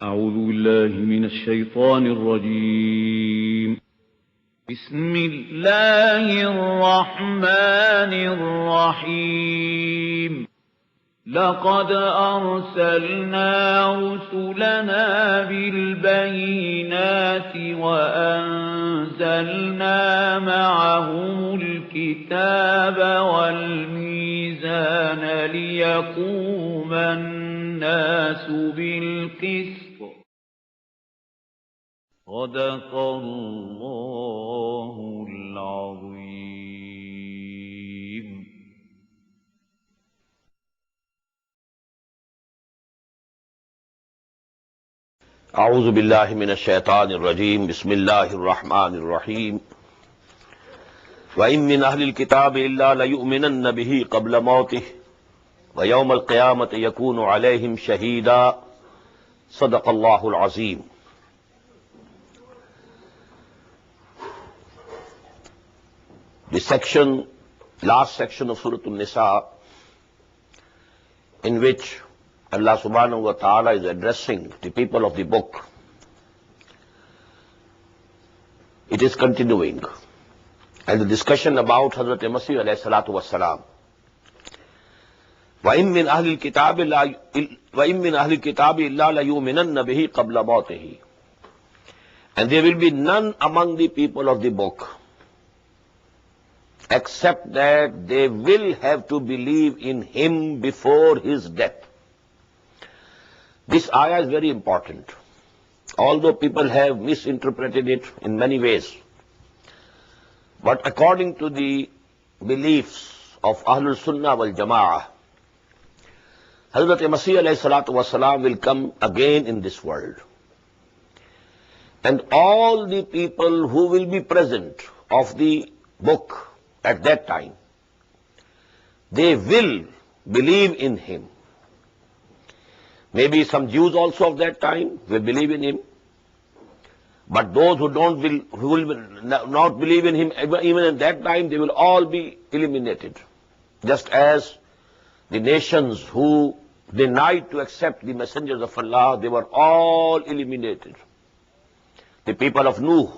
أعوذ بالله من الشيطان الرجيم. بسم الله الرحمن الرحيم. لقد أرسلنا رسلنا بالبينات وأنزلنا معهم الكتاب والميزان ليقوم الناس بالقسط. صدق الله العظيم. اعوذ باللہ من الشیطان الرجیم. بسم اللہ الرحمن الرحیم. وَإِن مِّنْ أَهْلِ الْكِتَابِ إِلَّا لَيُؤْمِنَنَّ بِهِ قَبْلَ مَوْتِهِ وَيَوْمَ الْقِيَامَةِ يَكُونُ عَلَيْهِمْ شَهِيدًا. صدق اللہ العظیم. The last section of Surah An-Nisa, in which Allah subhanahu wa ta'ala is addressing the people of the book. It is continuing. And the discussion about Hazrat Masih alayhi salatu wassalam. وَإِن مِّنْ أَهْلِ الْكِتَابِ إِلَّا لَيُؤْمِنَنَّ بِهِ قَبْلَ مَوْتِهِ. And there will be none among the people of the book except that they will have to believe in him before his death. This ayah is very important, although people have misinterpreted it in many ways. But according to the beliefs of Ahlul Sunnah wal Jama'ah, Hazrat Masih alayhi salatu wasalam will come again in this world. And all the people who will be present of the book at that time, they will believe in him. Maybe some Jews also of that time will believe in him. But those who will not believe in him even at that time, they will all be eliminated. Just as the nations who denied to accept the messengers of Allah, they were all eliminated. The people of Nuh,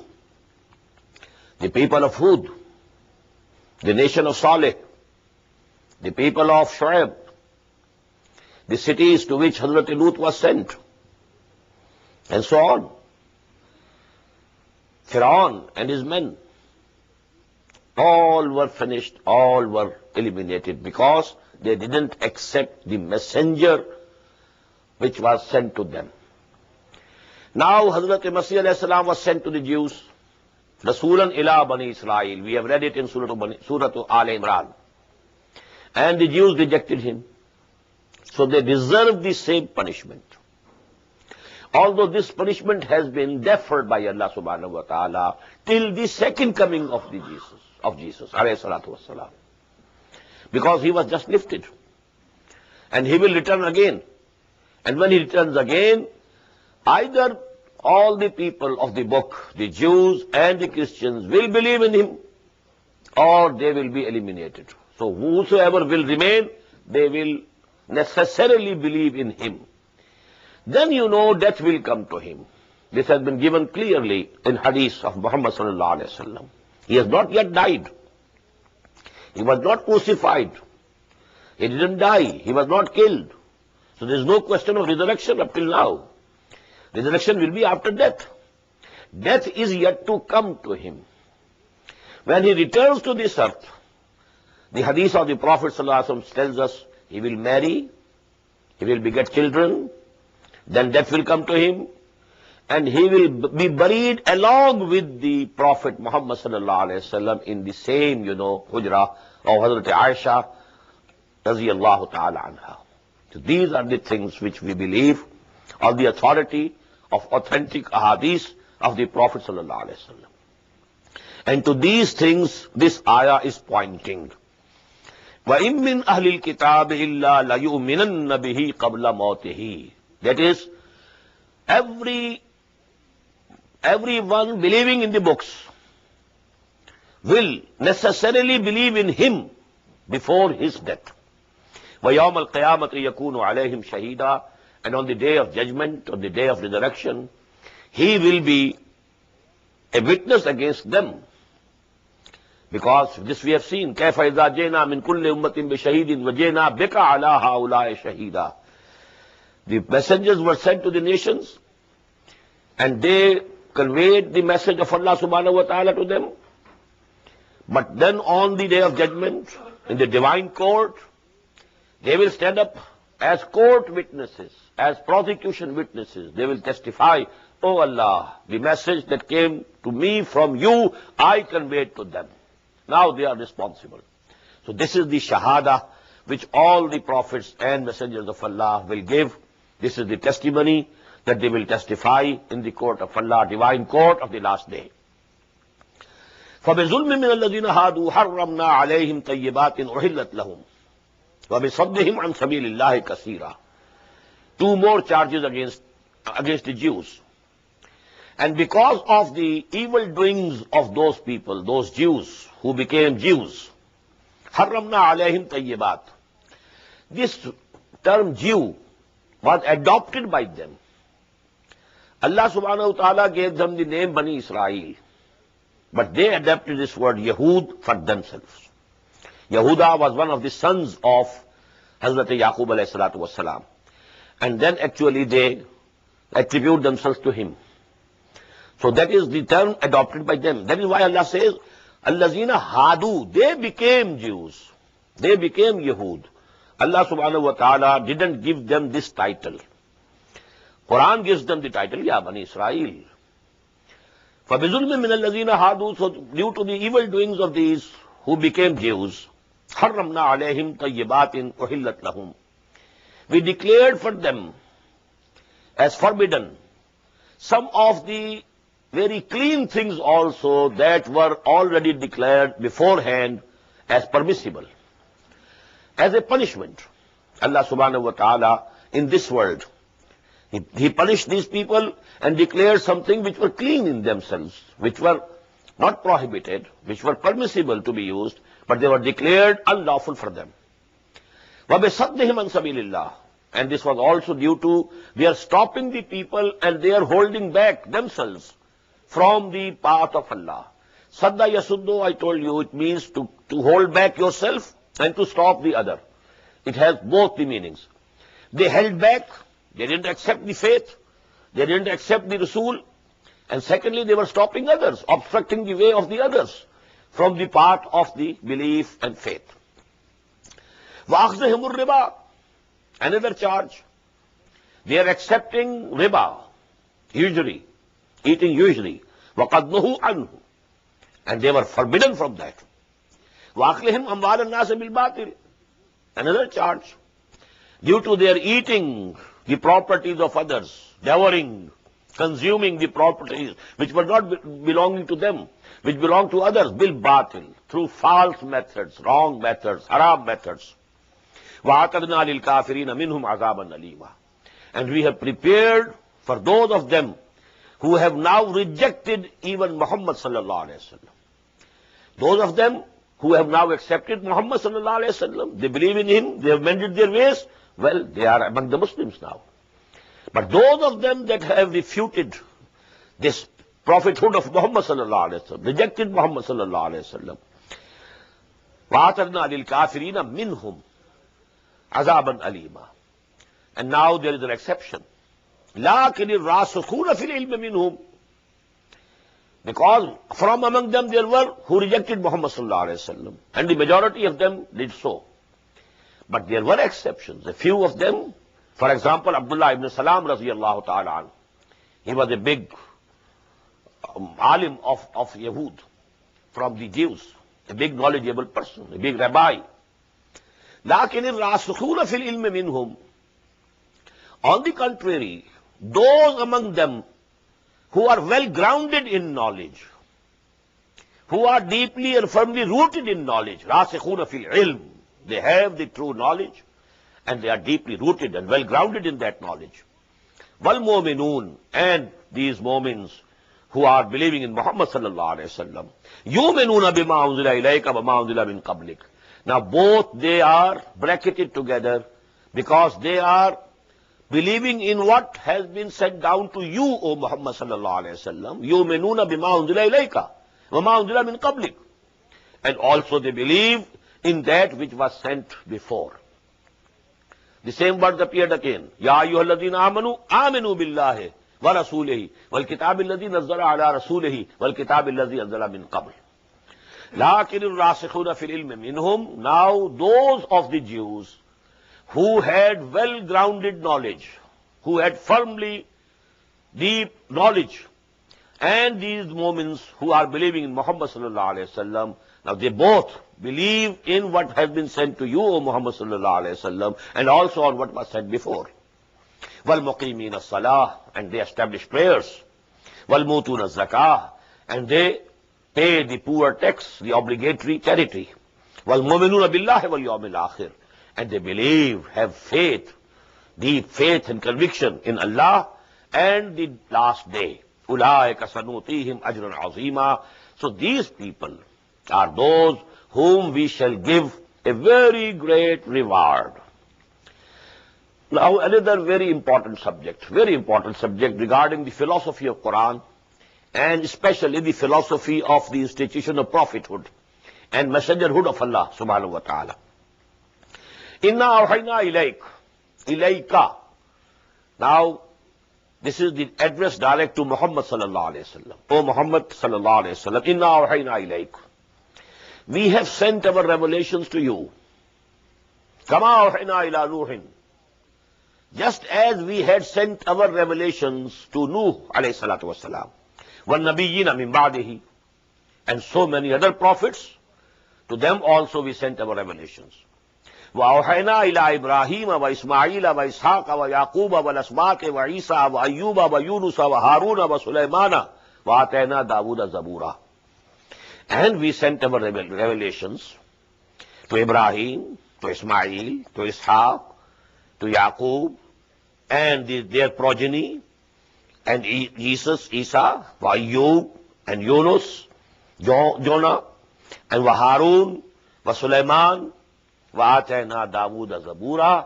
the people of Hud, the nation of Saleh, the people of Shu'aib, the cities to which Hazrat Lut was sent, and so on. Fir'aun and his men, all were finished, all were eliminated because they didn't accept the messenger which was sent to them. Now Hazrat Masih alayhi salam was sent to the Jews, Rasulan ila Bani Israel. We have read it in Surah Al-Imran. And the Jews rejected him. So they deserve the same punishment. Although this punishment has been deferred by Allah subhanahu wa ta'ala till the second coming of Jesus, alayhi salatu wassalam. Because he was just lifted. And he will return again. And when he returns again, either all the people of the book, the Jews and the Christians, will believe in him, or they will be eliminated. So whosoever will remain, they will necessarily believe in him. Then you know death will come to him. This has been given clearly in hadith of Muhammad sallallahu alaihi wasallam. He has not yet died. He was not crucified. He didn't die. He was not killed. So there is no question of resurrection up till now. Resurrection will be after death. Death is yet to come to him. When he returns to this earth, the hadith of the Prophet sallallahu alaihi wasallam tells us he will marry, he will beget children, then death will come to him, and he will be buried along with the Prophet Muhammad sallallahu alaihi wasallam in the same, hujra of Hazrat Aisha radiyallahu ta'ala anha. So these are the things which we believe on the authority of authentic ahadith of the Prophet sallallahu alaihi wasallam. And to these things this ayah is pointing. وَإِن مِّنْ أَهْلِ الْكِتَابِ إِلَّا لَيُؤْمِنَنَّ بِهِ قَبْلَ مَوْتِهِ. That is, everyone believing in the books will necessarily believe in him before his death. وَيَوْمَ الْقِيَامَةِ يَكُونُ عَلَيْهِمْ شَهِيدًا. and on the day of judgment, on the day of resurrection, he will be a witness against them. Because this we have seen, كَيْفَ إِذَا جِئْنَا مِنْ كُلِّ أُمَّةٍ بِشَهِيدٍ وَجِئْنَا بِكَ عَلَىٰ هَؤُلَاءِ شَهِيدًا. The messengers were sent to the nations, and they conveyed the message of Allah subhanahu wa ta'ala to them. But then on the day of judgment, in the divine court, they will stand up as court witnesses, as prosecution witnesses. They will testify, "Oh Allah, the message that came to me from you, I conveyed to them." Now they are responsible. So this is the shahada which all the prophets and messengers of Allah will give. This is the testimony that they will testify in the court of Allah, divine court of the last day. فَبِظُلْمٍ مِّنَ الَّذِينَ هَادُوا حَرَّمْنَا عَلَيْهِمْ طَيِّبَاتٍ أُحِلَّتْ لَهُمْ وَبِصَدِّهِمْ عَنْ سَبِيلِ اللَّهِ كَثِيرًا. Two more charges against the Jews. And because of the evil doings of those people, those Jews who became Jews, حَرَّمْنَا عَلَيْهِمْ طَيِّبَاتٍ. This term Jew was adopted by them. Allah subhanahu wa ta'ala gave them the name Bani Israel, but they adapted this word Yahud for themselves. Yehuda was one of the sons of Hazrat Yaqub alayhi salatu wassalam, and then actually they attribute themselves to him. So that is the term adopted by them. That is why Allah says, Allazina hadu, they became Jews, they became Yahud. Allah subhanahu wa ta'ala didn't give them this title. Quran gives them the title, Ya Bani Israel. فَبِظُلْمٍ مِّنَ الَّذِينَ هَادُوا. So due to the evil doings of these who became Jews, حَرَّمْنَا عَلَيْهِمْ طَيِّبَاتٍ أُحِلَّتْ لَهُمْ. We declared for them as forbidden some of the very clean things also that were already declared beforehand as permissible. As a punishment, Allah subhanahu wa ta'ala in this world, He punished these people and declared something which were clean in themselves, which were not prohibited, which were permissible to be used, but they were declared unlawful for them. وَبِصَدِّهِمْ عَنْ سَبِيلِ اللَّهِ. And this was also due to their stopping the people and their holding back themselves from the path of Allah. Sadda yasuddu, I told you, it means to hold back yourself and to stop the other. It has both the meanings. They held back, they didn't accept the faith, they didn't accept the Rasul, and secondly, they were stopping others, obstructing the way of the others from the path of the belief and faith. وَأَخْذِهِمُ الرِّبَا. Another charge. They are accepting riba, usury, eating usury. وَقَدْ نُهُوا عَنْهُ. And they were forbidden from that. وَأَخْلِهِمْ أَمْوَالَ النَّاسِ بِالْبَاطِلِ. Another charge. Due to their eating the properties of others, devouring, consuming the properties which were not belonging to them, which belong to others, bil-batil, through false methods, wrong methods, haram methods. وَأَعْتَدْنَا لِلْكَافِرِينَ مِنْهُمْ عَذَابًا أَلِيمًا. And we have prepared for those of them who have now rejected even Muhammad sallallahu alayhi wa sallam. Those of them who have now accepted Muhammad sallallahu alayhi wa sallam, they believe in him, they have mended their ways, well, they are among the Muslims now. But those of them that have refuted this prophethood of Muhammad sallallahu alayhi wa sallam, rejected Muhammad sallallahu alayhi wa sallam, وَأَعْتَدْنَا لِلْكَافِرِينَ مِنْهُمْ عَذَابًا أَلِيمًا. And now there is an exception. لَكِنِ الرَّاسِخُونَ فِي الْعِلْمِ مِنْهُمْ. Because from among them there were who rejected Muhammad sallallahu alayhi wa sallam, and the majority of them did so. But there were exceptions. A few of them, for example, Abdullah ibn Salam radiyallahu ta'ala anhu. He was a big alim of Yahud, from the Jews, a big knowledgeable person, a big rabbi. لَكِنِ الرَّاسِخُونَ فِي الْعِلْمِ مِنْهُمْ. On the contrary, those among them who are well grounded in knowledge, who are deeply and firmly rooted in knowledge, رَاسِخُونَ فِي الْعِلْمِ, they have the true knowledge and they are deeply rooted and well grounded in that knowledge. وَالْمُؤْمِنُونَ, and these mu'mins who are believing in Muhammad sallallahu alayhi wa sallam, يُؤْمِنُونَ بِمَا أُنزِلَ إِلَيْكَ وَمَا أُنزِلَ مِنْ قَبْلِكَ. Now both they are bracketed together because they are believing in what has been sent down to you, O Muhammad sallallahu alayhi wa sallam, yu'minuna bima unzila ilayka wa ma unzila min qablik. And also they believe in that which was sent before. The same words appeared again. Ya ayyuhalladhina amanu, aminu billahi wa rasulihi wal kitabi alladhi nazzala ala rasulihi wal kitabi alladhi anzala min qabl. Lakin ar-rasikhuna fil ilmi minhum. Now those of the Jews who had well-grounded knowledge, who had firmly deep knowledge, and these Mu'mins who are believing in Muhammad sallallahu alayhi wa sallam, now they both believe in what has been sent to you, O Muhammad sallallahu alayhi wa sallam, and also on what was said before. وَالْمُقِيمِينَ الصَّلَاةِ, and they establish prayers. وَالْمُوتُونَ الزَّكَاةِ, and they pay the poor tax, the obligatory charity. وَالْمُؤْمِنُونَ بِاللَّهِ وَالْيَوْمِ الْآخِرِ, and they believe, have faith, deep faith and conviction in Allah and the last day. أُولَٰئِكَ سَنُؤْتِيهِمْ أَجْرًا عَظِيمًا. So these people are those whom we shall give a very great reward. Now another very important subject regarding the philosophy of Quran, and especially the philosophy of the institution of prophethood and messengerhood of Allah subhanahu wa ta'ala. Inna awhayna ilayka. Now, this is the address direct to Muhammad sallallahu alayhi wa sallam. O Muhammad sallallahu alayhi wa sallam, inna awhayna ilayk. We have sent our revelations to you. Kama awhayna ila Nuhin. Just as we had sent our revelations to Nuh alayhi salatu wasalam, wa nabiyyina min ba'dihi, and so many other prophets, to them also we sent our revelations. وَأَوْحَيْنَا إِلَىٰ إِبْرَاهِيمَ وَإِسْمَاعِيلَ وَإِسْحَاقَ وَيَعْقُوبَ وَالْأَسْبَاطِ وَعِيسَىٰ وَأَيُّوبَ وَيُونُسَ وَهَارُونَ وَسُلَيْمَانَ وَآتَيْنَا دَاوُودَ زَبُورًا. And we sent our revelations to Ibrahim, to Ismail, to Ishaq, to Yaqub, and their progeny, and Jesus, Isa, Ayyub, and Yunus, Jonah, and Harun, Sulaiman, وَآتَيْنَا دَاوُودَ زَبُورًا.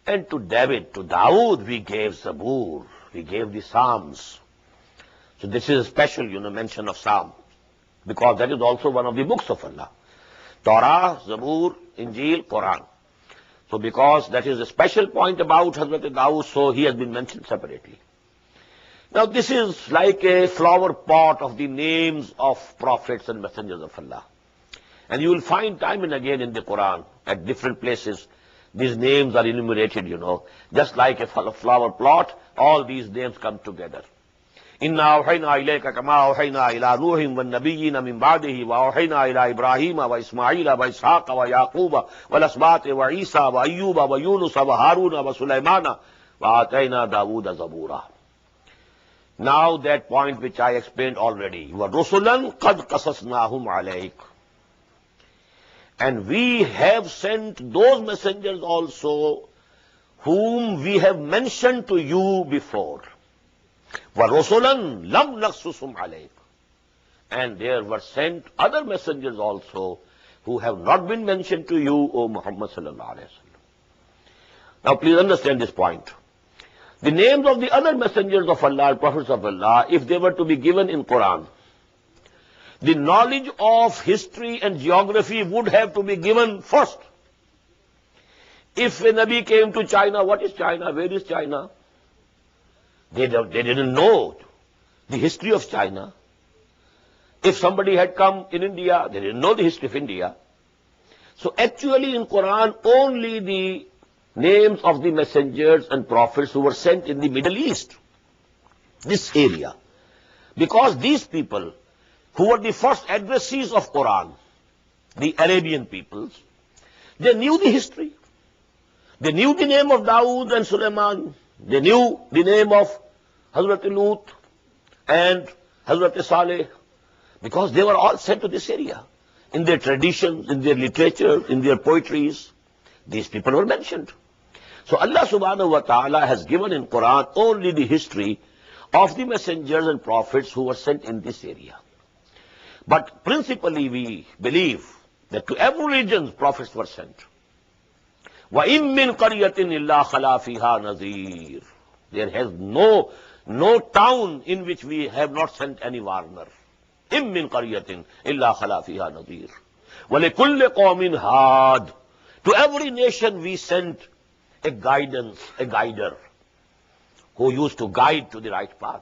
And to Dawood we gave Zabur, we gave the Psalms. So this is a special, mention of Psalm, because that is also one of the books of Allah. Torah, Zabur, Injil, Quran. So because that is a special point about Hazrat Dawood, so he has been mentioned separately. Now this is like a flower pot of the names of prophets and messengers of Allah. And you will find time and again in the Quran, at different places, these names are enumerated, just like a flower plot, all these names come together. Inna awhayna ilayka kama awhayna ila Nuhin wa nabiyyina min ba'dihi wa awhayna ila Ibrahima wa Ismaila wa Ishaqa wa Yaquba wa Lasbati wa Isa wa Ayyuba wa Yunus wa Haruna wa Sulaymana wa atayna Daawuda Zabura. Now that point which I explained already, wa rusulan qad qasasnahum alayk. And we have sent those messengers also whom we have mentioned to you before. وَرُسُلًا لَمْ نَقْصُصْهُمْ عَلَيْكَ. And there were sent other messengers also who have not been mentioned to you, O Muhammad sallallahu alayhi wa sallam. Now please understand this point. The names of the other messengers of Allah, prophets of Allah, if they were to be given in Quran, the knowledge of history and geography would have to be given first. If a Nabi came to China, what is China? Where is China? They didn't know the history of China. If somebody had come in India, they didn't know the history of India. So actually in Quran, only the names of the messengers and prophets who were sent in the Middle East, this area. Because these people, who were the first addressees of Quran, the Arabian peoples, they knew the history. They knew the name of Dawood and Sulaiman. They knew the name of Hazrat Lut and Hazrat Saleh, because they were all sent to this area. In their traditions, in their literature, in their poetries, these people were mentioned. So Allah subhanahu wa ta'ala has given in Quran only the history of the messengers and prophets who were sent in this area. But principally we believe that to every religion prophets were sent. وَإِن مِّن قَرْيَةٍ إِلَّا خَلَا فِيهَا نَذِيرٌ. There has no town in which we have not sent any warner. إِن مِّن قَرْيَةٍ إِلَّا خَلَا فِيهَا نَذِيرٌ. وَلِكُلِّ قَوْمٍ هَادٍ. To every nation we sent a guider, who used to guide to the right path.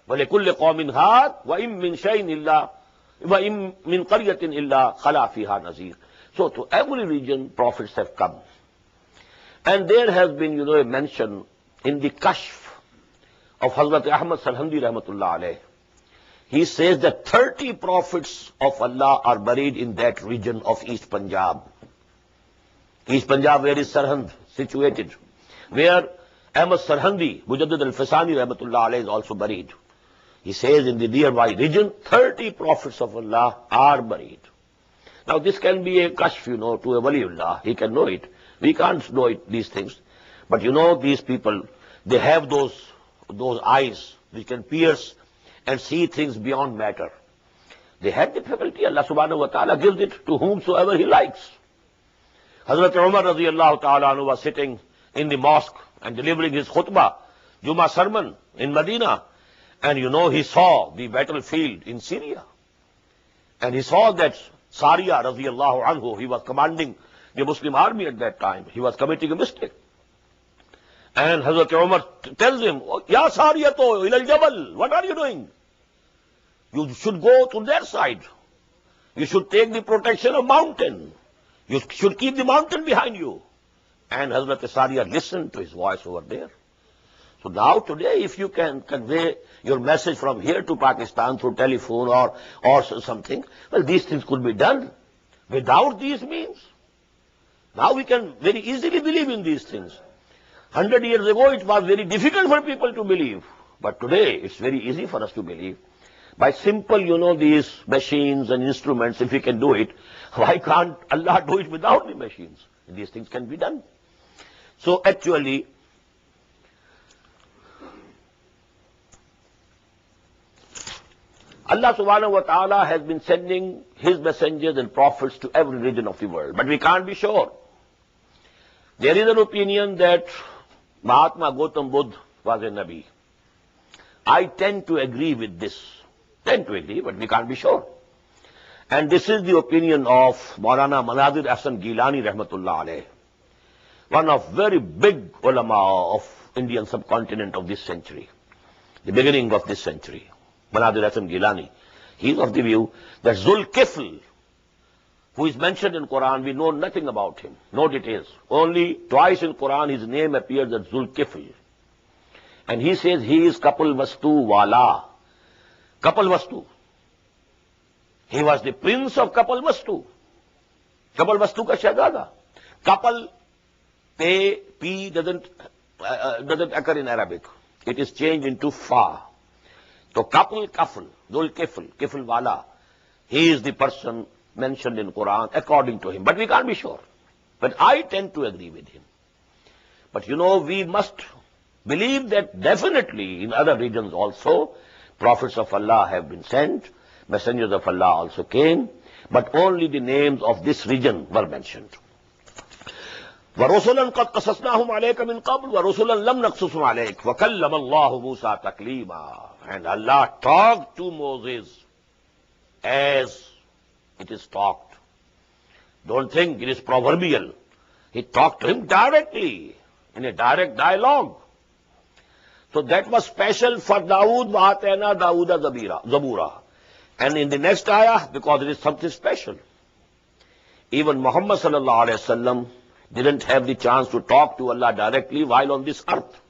وَلِكُلِّ قَوْمٍ هَادٍ وَإِن مِّن شَيْءٍ إِلَّا وَإِن مِّن قَرْيَةٍ إِلَّا خَلَا فِيهَا نَذِيرٌ. So to every region prophets have come. And there has been, a mention in the Kashf of Hazrat Ahmad Sarhandi Rahmatullah Alayh. He says that 30 prophets of Allah are buried in that region of East Punjab. East Punjab, where is Sarhand situated? Where Ahmad Sarhandi, Mujaddid al-Fasani Rahmatullah Alayh is also buried. He says in the nearby region, 30 prophets of Allah are buried. Now this can be a kashf, to a waliullah. He can know it. We can't know these things. But these people, they have those eyes which can pierce and see things beyond matter. They have the faculty. Allah subhanahu wa ta'ala gives it to whomsoever He likes. Hazrat Umar radiyallahu ta'ala anhu was sitting in the mosque and delivering his khutbah, Jummah sermon in Medina. And he saw the battlefield in Syria. And he saw that Sariya radiyallahu anhu, he was commanding the Muslim army at that time. He was committing a mistake. And Hazrat Umar tells him, Ya Sariyato ilal jabal, what are you doing? You should go to their side. You should take the protection of mountain. You should keep the mountain behind you. And Hazrat Sariya listened to his voice over there. So now today, if you can convey your message from here to Pakistan through telephone or something, well, these things could be done without these means. Now we can very easily believe in these things. 100 years ago, it was very difficult for people to believe. But today, it's very easy for us to believe. By simple, these machines and instruments, if we can do it, why can't Allah do it without the machines? These things can be done. So actually, Allah subhanahu wa ta'ala has been sending His messengers and prophets to every region of the world. But we can't be sure. There is an opinion that Mahatma Gautam Buddha was a Nabi. I tend to agree with this. But we can't be sure. And this is the opinion of Maulana Manadir Ahsan Gilani Rahmatullah Alayh, one of very big ulama of Indian subcontinent of this century, the beginning of this century. Manadir Ahsan Gilani, he is of the view that Zul-Kifl, who is mentioned in Quran, we know nothing about him, no details. Only twice in Quran his name appears as Zul-Kifl. And he says he is Kapal Vastu Wala. Kapal Vastu. He was the prince of Kapal Vastu. Kapal Vastu ka Shahzada. Kapal, P doesn't occur in Arabic. It is changed into Fa. So Kapal Kafl, Dhul Kifl, Kifl Wala, he is the person mentioned in Quran according to him. But we can't be sure. But I tend to agree with him. But we must believe that definitely in other regions also, prophets of Allah have been sent, messengers of Allah also came, but only the names of this region were mentioned. وَرُسُلًا قَدْ قَصَصْنَاهُمْ عَلَيْكَ مِنْ قَبْلُ وَرُسُلًا لَمْ نَقْصُصْهُمْ عَلَيْكَ وَكَلَّمَ اللَّهُ مُوسَى تَكْلِيمًا. And Allah talked to Moses as it is talked. Don't think it is proverbial. He talked to him directly, in a direct dialogue. So that was special for Dawood, وَآتَيْنَا دَاوُودَ زَبُورًا. And in the next ayah, because it is something special. Even Muhammad sallallahu alayhi wa sallam didn't have the chance to talk to Allah directly while on this earth.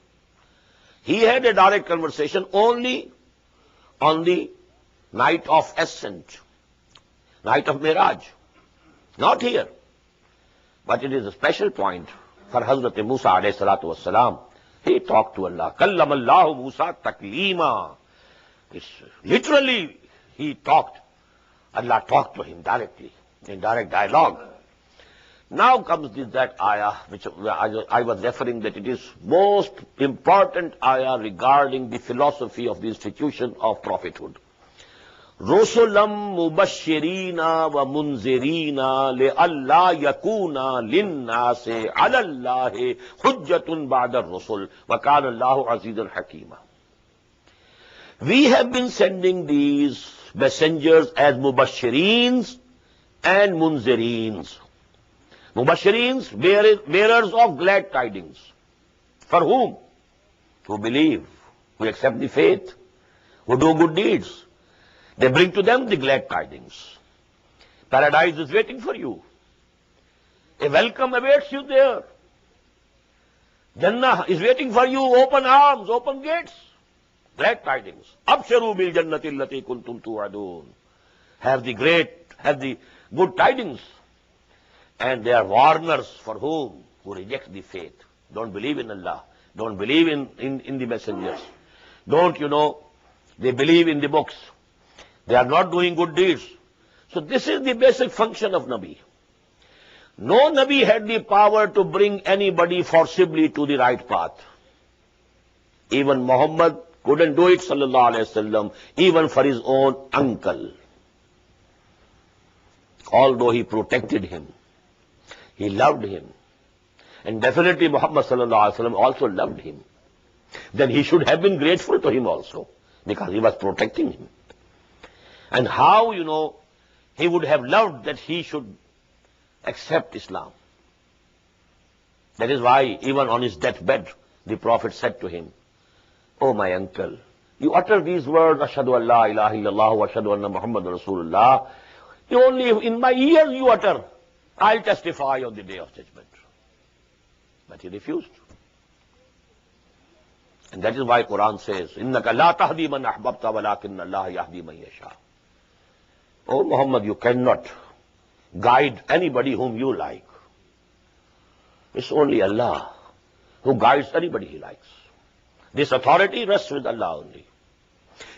He had a direct conversation only on the night of Ascent, night of Miraj. Not here. But it is a special point for Hazrat Musa alayhi salatu wassalam. He talked to Allah. Kallama Allahu Musa taklima. Literally, he talked. Allah talked to him directly, in direct dialogue. Now comes that ayah, which I was referring that it is most important ayah regarding the philosophy of the institution of prophethood. رسلا مبشرین و منذرین لئلا یکون للناس علی اللہ حجۃ بعد الرسل وکان اللہ عزیزا حکیما. We have been sending these messengers as mubashireens and munzireens. Mubashireens, bearers of glad tidings. For whom? Who believe, who accept the faith, who do good deeds. They bring to them the glad tidings. Paradise is waiting for you. A welcome awaits you there. Jannah is waiting for you, open arms, open gates. Glad tidings. Absharu bil jannati allati kuntum tu'adun. Have the good tidings. And they are warners for whom? Who reject the faith. Don't believe in Allah. Don't believe in the messengers. They believe in the books. They are not doing good deeds. So this is the basic function of Nabi. No Nabi had the power to bring anybody forcibly to the right path. Even Muhammad couldn't do it, sallallahu alayhi wasallam, even for his own uncle. Although he protected him, he loved him. And definitely Muhammad sallallahu alayhi wasallam also loved him. Then he should have been grateful to him also, because he was protecting him. And how, he would have loved that he should accept Islam. That is why even on his deathbed, the Prophet said to him, "Oh my uncle, you utter these words, Ashhadu an la ilaha illallah wa ashhadu anna Muhammadan Rasulullah. Only in my ears you utter. I'll testify on the day of judgment." But he refused. And that is why Quran says, "Innaka la tahdi man ahbabta walakinna Allah yahdi man yasha." Oh Muhammad, you cannot guide anybody whom you like. It's only Allah who guides anybody he likes. This authority rests with Allah only.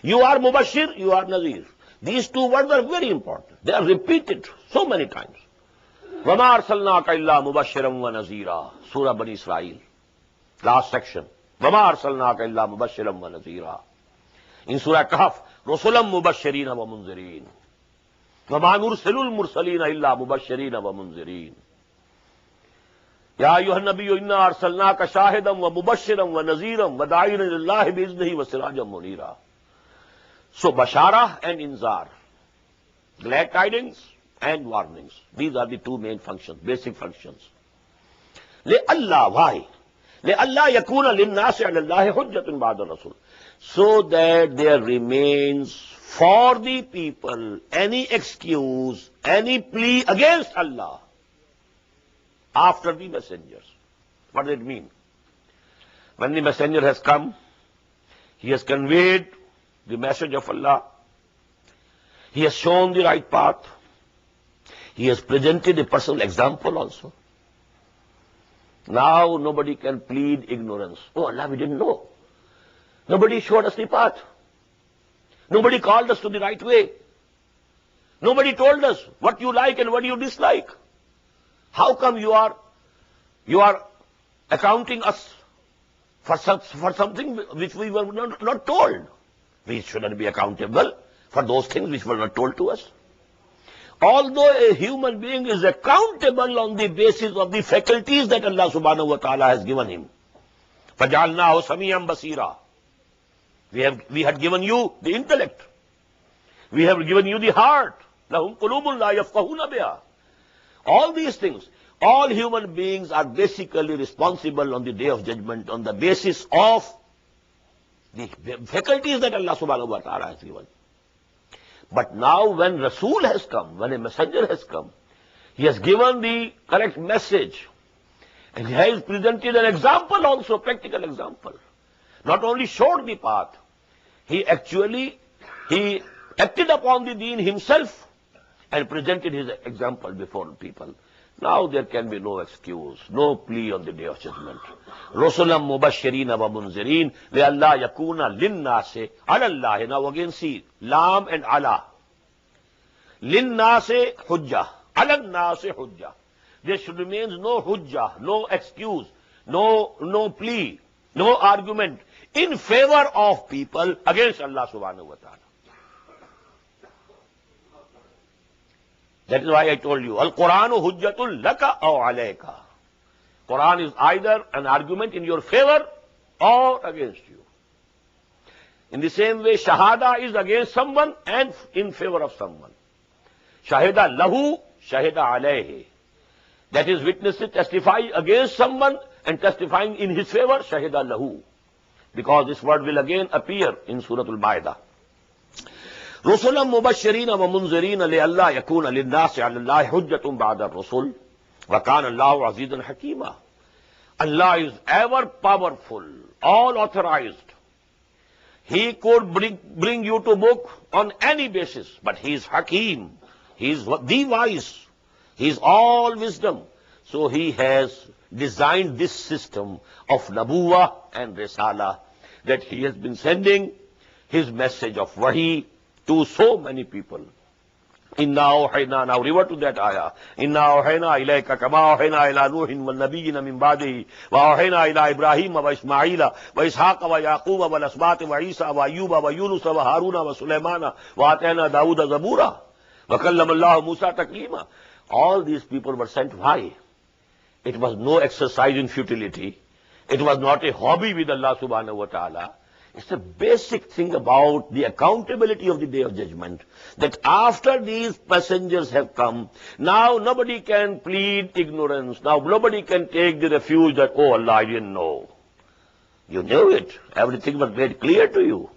You are Mubashir, you are Nazir. These two words are very important. They are repeated so many times. وَمَا أَرْسَلْنَاكَ إِلَّا مُبَشِّرًا وَنَذِيرًا. Surah Bani Israel. Last section. وَمَا أَرْسَلْنَاكَ إِلَّا مُبَشِّرًا وَنَذِيرًا. In Surah Kahf, رُسُلًا مُبَشِّرِينَ وَمُنذِرِينَ. وَمَا نُرْسِلُ الْمُرْسَلِينَ إِلَّا مُبَشِّرِينَ وَمُنذِرِينَ. يَا أَيُّهَا النَّبِيُّ إِنَّا أَرْسَلْنَاكَ شَاهِدًا وَمُبَشِّرًا وَنَذِيرًا وَدَاعِيًا إِلَى اللَّهِ بِإِذْنِهِ وَسِرَاجًا مُنِيرًا. So Bashara and Inzar, glad tidings and warnings. These are the two main functions, basic functions. لِأَلَّا, why? لِأَلَّا يَكُونَ لِلنَّاسِ عَلَى اللَّهِ حُجَّةٌ بَعْدَ الرَّسُولِ. So that there remains for the people any excuse, any plea against Allah after the messengers. What does it mean? When the messenger has come, he has conveyed the message of Allah, he has shown the right path, he has presented a personal example also. Now nobody can plead ignorance. Oh Allah, we didn't know. Nobody showed us the path. Nobody called us to the right way. Nobody told us what you like and what you dislike. How come you are accounting us for something which we were not told? We shouldn't be accountable for those things which were not told to us. Although a human being is accountable on the basis of the faculties that Allah subhanahu wa ta'ala has given him. فَجَعَلْنَاهُ سَمِيعًا بَصِيرًا. We had given you the intellect. We have given you the heart. لَهُمْ قُلُوبٌ لَا يَفْقَهُونَ بِهَا. All these things, all human beings are basically responsible on the day of judgment on the basis of the faculties that Allah subhanahu wa ta'ala has given. But now when Rasul has come, when a messenger has come, he has given the correct message. And he has presented an example also, practical example. Not only showed the path, he acted upon the deen himself and presented his example before people. Now there can be no excuse, no plea on the day of judgment. رُسُلًا مُبَشِّرِينَ وَمُنذِرِينَ لِأَلَّا يَكُونَ لِلنَّاسِ عَلَى اللَّهِ. Now again see, Lam and Allah. لِلنَّاسِ حُجَّةٌ عَلَى النَّاسِ حُجَّةٌ. There should remain no hujjah, no excuse, no plea, no argument in favor of people against Allah subhanahu wa ta'ala. That is why I told you, Al-Quranu hujjatul laka aw alayka. Quran is either an argument in your favor or against you. In the same way, shahada is against someone and in favor of someone. Shahida lahu, shahida alayhi. That is, witnesses testify against someone and testifying in his favor, shahida lahu. Because this word will again appear in Surah Al-Ma'idah. رُسُلًا مُبَشِّرِينَ وَمُنذِرِينَ لِئَلَّا يَكُونَ لِلنَّاسِ عَلَى اللَّهِ حُجَّةٌ بَعْدَ الرُّسُلِ وَكَانَ اللَّهُ عَزِيزًا حَكِيمًا. Allah is ever powerful, all authorized. He could bring you to book on any basis, but He is Hakim. He is the wise. He is all wisdom. So He has designed this system of Nabuwah and Risala, that He has been sending His message of Wahi to so many people. Inna awhayna, now revert to that ayah. Inna awhayna ilayka kama awhayna ila Nuhin wal nabiyyina min ba'dihi wa awhayna ila Ibrahim wa Ismaila wa Ishaqa wa Yaquba wal asbati wa Isa wa Ayyuba wa Yunus wa Haruna wa Sulaymana wa atayna Dawuda zabura wa kallama Allah Musa taklima. All these people were sent. Why? It was no exercise in futility. It was not a hobby with Allah subhanahu wa ta'ala. It's a basic thing about the accountability of the Day of Judgment, that after these messengers have come, now nobody can plead ignorance. Now nobody can take the refuge that, oh Allah, I didn't know. You knew it. Everything was made clear to you.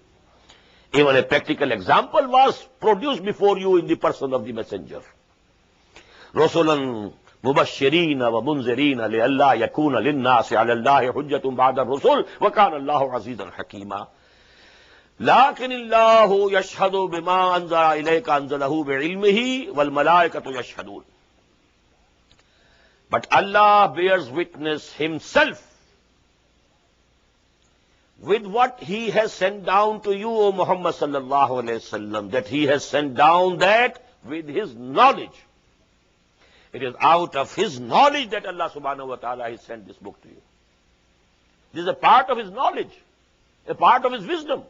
Even a practical example was produced before you in the person of the messenger. رُسُلًا مُبَشِّرِينَ وَمُنذِرِينَ لِئَلَّا يَكُونَ لِلنَّاسِ عَلَى اللَّهِ حُجَّةٌ بَعْدَ الرُّسُلِ وَكَانَ اللَّهُ عَزِيزًا حَكِيمًا. لكن الله يشهد بما أنزل إليك أنزله بعلمه والملائكة يشهدون. But Allah bears witness Himself with what He has sent down to you, O Muhammad sallallahu alayhi wasallam, that He has sent down that with His knowledge. It is out of His knowledge that Allah subhanahu wa ta'ala has sent this book to you. This is a part of His knowledge, a part of His wisdom,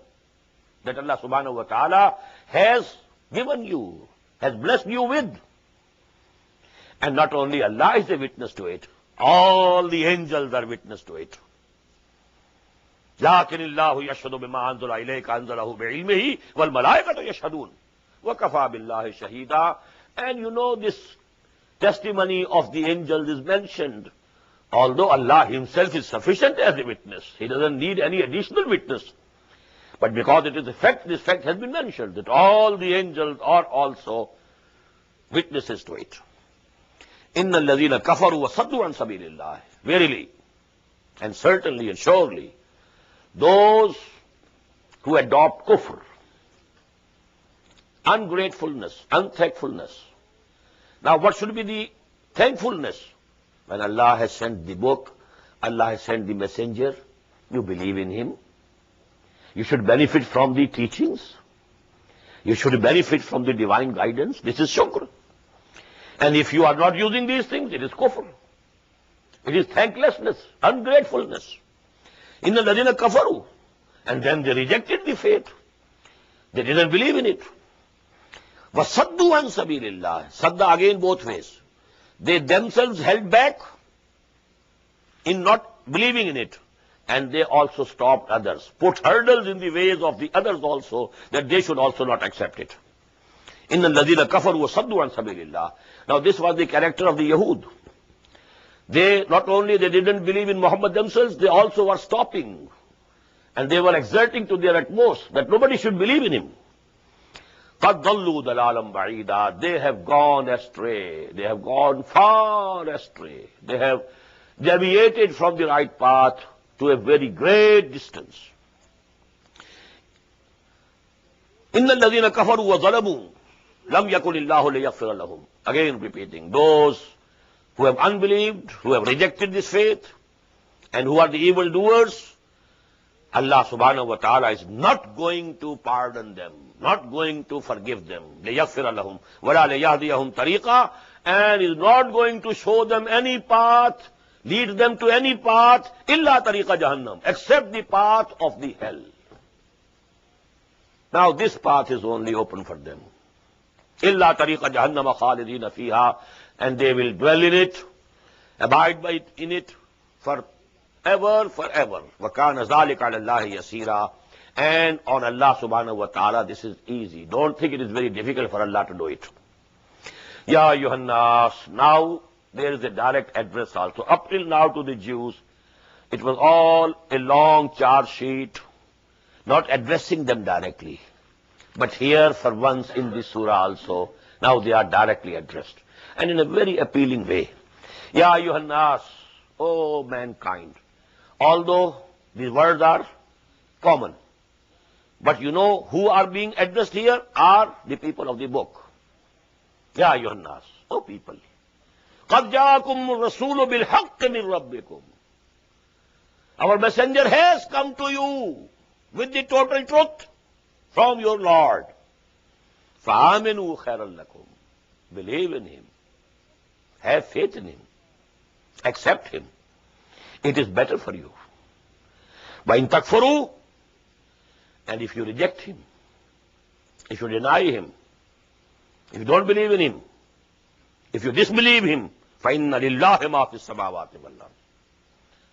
that Allah subhanahu wa ta'ala has given you, has blessed you with. And not only Allah is a witness to it, all the angels are witness to it. لكن الله يشهد بما أنزل إليك أنزله بعلمه والملائكة يشهدون وكفى بالله شهيدا. And you know, this testimony of the angels is mentioned. Although Allah Himself is sufficient as a witness, He doesn't need any additional witness. But because it is a fact, this fact has been mentioned, that all the angels are also witnesses to it. إِنَّ الَّذِينَ كَفَرُوا وَصَدُّوا عَنْ سَبِيلِ اللَّهِ. Verily, and certainly and surely, those who adopt kufr, ungratefulness, unthankfulness. Now what should be the thankfulness? When Allah has sent the book, Allah has sent the messenger, you believe in him. You should benefit from the teachings. You should benefit from the divine guidance. This is shukr. And if you are not using these things, it is kufr. It is thanklessness, ungratefulness. Inna ladina kafaru. And then they rejected the faith. They didn't believe in it. Wasaddu an sabilillah. Sadda again both ways. They themselves held back in not believing in it. And they also stopped others, put hurdles in the ways of the others also, that they should also not accept it. Inna alladhina kafaru wa saddu an sabilillah. Now this was the character of the Yahud. They not only they didn't believe in Muhammad themselves, they also were stopping. And they were exerting to their utmost that nobody should believe in him. قَدْ ضَلُّوا ضَلَالًا بَعِيدًا. They have gone astray. They have gone far astray. They have deviated from the right path to a very great distance. إِنَّ الَّذِينَ كَفَرُوا وَظَلَمُوا لَمْ يَكُنِ اللَّهُ لِيَغْفِرَ لَهُمْ. Again repeating, those who have unbelieved, who have rejected this faith, and who are the evildoers, Allah subhanahu wa ta'ala is not going to pardon them, not going to forgive them. لِيَغْفِرَ لَهُمْ وَلَا لِيَهْدِيَهُمْ طَرِيقًا. And is not going to show them any path, lead them to any path, إِلَّا طَرِيقَ جَهَنَّمْ, except the path of the hell. Now this path is only open for them. إِلَّا طَرِيقَ جَهَنَّمَ خَالِدِينَ فِيهَا, and they will dwell in it, abide by it, in it forever. وَكَانَ ذَلِكَ عَلَى اللَّهِ يَسِيرًا, and on Allah subhanahu wa ta'ala this is easy. Don't think it is very difficult for Allah to do it. Ya ayyuhan nas, now there is a direct address also. Up till now to the Jews, it was all a long charge sheet, not addressing them directly. But here, for once in this surah also, now they are directly addressed, and in a very appealing way. Ya ayyuhan nas, O mankind. Although these words are common, but you know who are being addressed here are the people of the book. Ya ayyuhan nas, O people. قَدْ جَاءَكُمُ الرَّسُولُ بِالْحَقِّ مِنْ رَبِّكُمْ. Our messenger has come to you with the total truth from your Lord. فَآمِنُوا خَيْرًا لَكُمْ. Believe in him. Have faith in him. Accept him. It is better for you. وَإِن تَكْفُرُوا, and if you reject him, if you deny him, if you don't believe in him, if you disbelieve him, فَإِنَّ لِلَّهِ مَا فِي السَّمَاوَاتِ وَالْأَرْضِ.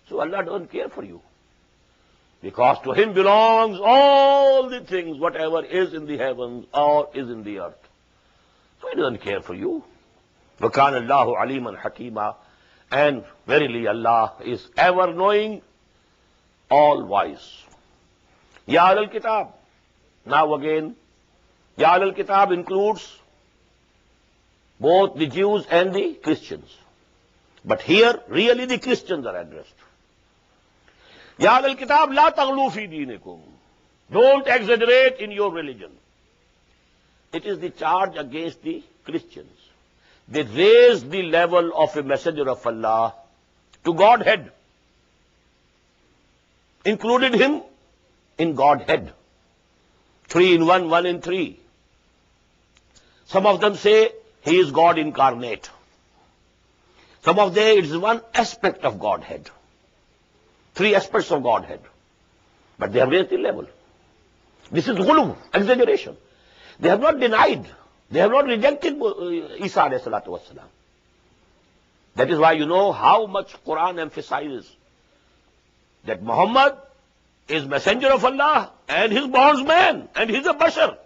So Allah doesn't care for you, because to him belongs all the things, whatever is in the heavens or is in the earth. So he doesn't care for you. وَكَانَ اللَّهُ عَلِيمًا حَكِيمًا, and verily Allah is ever knowing, all wise. Ya Ahlul Kitab. Now again, Ya Ahlul Kitab includes both the Jews and the Christians. But here, really the Christians are addressed. Ya Ahlul Kitab, la taghlu fi dinikum. Don't exaggerate in your religion. It is the charge against the Christians. They raised the level of a messenger of Allah to Godhead, included him in Godhead. 3 in 1, 1 in 3. Some of them say he is God incarnate. Some of them, it is one aspect of Godhead. 3 aspects of Godhead. But they have raised the level. This is ghulu, exaggeration. They have not denied, they have not rejected Isa alayhi salatu wassalam. That is why you know how much Quran emphasizes that Muhammad is messenger of Allah and his bondsman, and he is a bashar.